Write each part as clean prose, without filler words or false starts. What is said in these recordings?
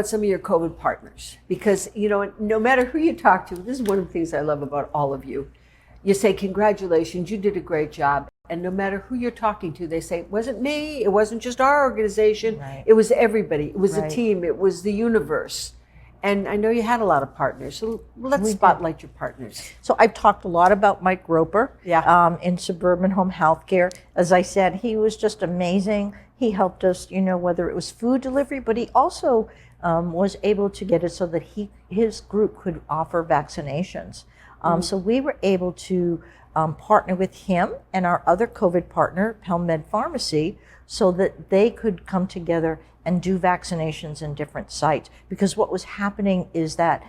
Some of your COVID partners, because no matter who you talk to, this is one of the things I love about all of you. You say, congratulations, you did a great job. And no matter who you're talking to, they say, it wasn't me, it wasn't just our organization, Right. It was everybody, it was Right. a team, it was the universe. And I know you had a lot of partners, so let's spotlight your partners. So I've talked a lot about Mike Roper in Suburban Home Healthcare. As I said, he was just amazing. He helped us, whether it was food delivery, but he also was able to get it so that his group could offer vaccinations. So we were able to partner with him and our other COVID partner, PelMed Pharmacy, so that they could come together and do vaccinations in different sites. Because what was happening is that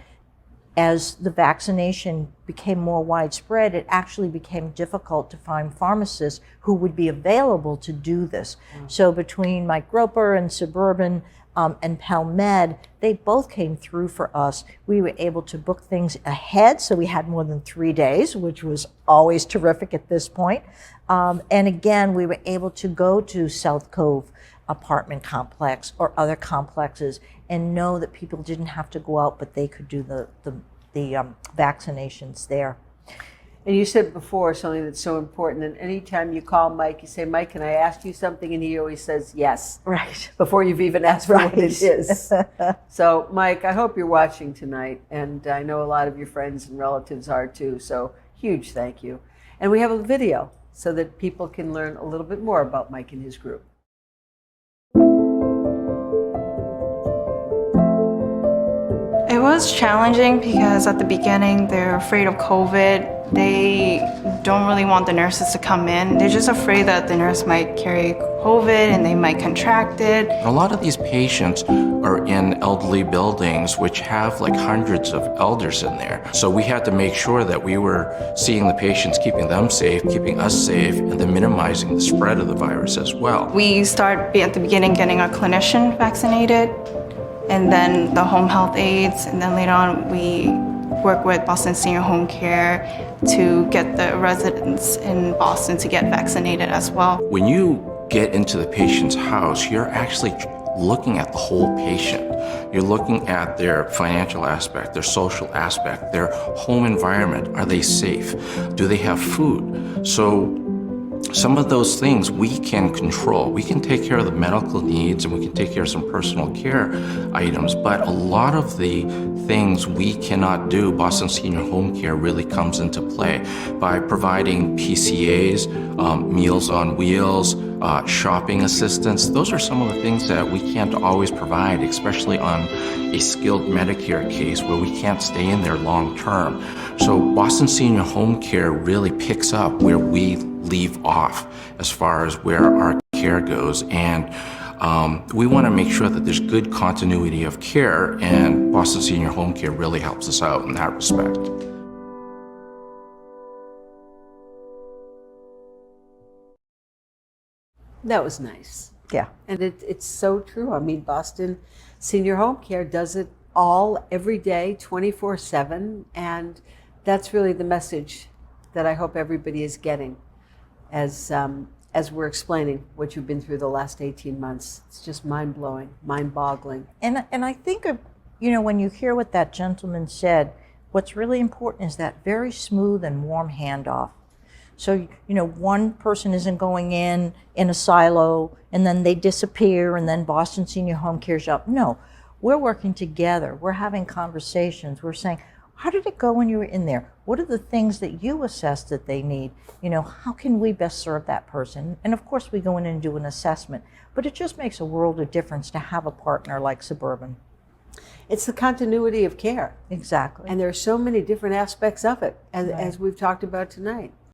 as the vaccination became more widespread, it actually became difficult to find pharmacists who would be available to do this. So between Mike Roper and Suburban and PelMed, they both came through for us. We were able to book things ahead, so we had more than 3 days, which was always terrific at this point. And again, we were able to go to South Cove apartment complex or other complexes and know that people didn't have to go out, but they could do the vaccinations there. And you said before something that's so important, and anytime you call Mike, you say, Mike, can I ask you something? And he always says yes. Right. Before you've even asked for what it is. So, Mike, I hope you're watching tonight, and I know a lot of your friends and relatives are too, so huge thank you. And we have a video so that people can learn a little bit more about Mike and his group. It was challenging because at the beginning they're afraid of COVID. They don't really want the nurses to come in. They're just afraid that the nurse might carry COVID and they might contract it. A lot of these patients are in elderly buildings which have like hundreds of elders in there. So we had to make sure that we were seeing the patients, keeping them safe, keeping us safe, and then minimizing the spread of the virus as well. We start at the beginning getting a clinician vaccinated, and then the home health aides, and then later on we work with Boston Senior Home Care to get the residents in Boston to get vaccinated as well. When you get into the patient's house, you're actually looking at the whole patient. You're looking at their financial aspect, their social aspect, their home environment. Are they safe? Do they have food? So some of those things we can control. We can take care of the medical needs and we can take care of some personal care items, but a lot of the things we cannot do, Boston Senior Home Care really comes into play by providing PCAs, Meals on Wheels, shopping assistance. Those are some of the things that we can't always provide, especially on a skilled Medicare case where we can't stay in there long term. So Boston Senior Home Care really picks up where we leave off as far as where our care goes, and we want to make sure that there's good continuity of care, and Boston Senior Home Care really helps us out in that respect. That was nice. Yeah. And it's so true. I mean, Boston Senior Home Care does it all every day, 24/7, and that's really the message that I hope everybody is getting as we're explaining what you've been through the last 18 months. It's just mind-blowing, mind-boggling. And I think, when you hear what that gentleman said, what's really important is that very smooth and warm handoff. So, one person isn't going in a silo and then they disappear and then Boston Senior Home Care's up. No, we're working together. We're having conversations. We're saying, how did it go when you were in there? What are the things that you assess that they need? How can we best serve that person? And of course we go in and do an assessment, but it just makes a world of difference to have a partner like Suburban. It's the continuity of care. Exactly. And there are so many different aspects of it, as we've talked about tonight.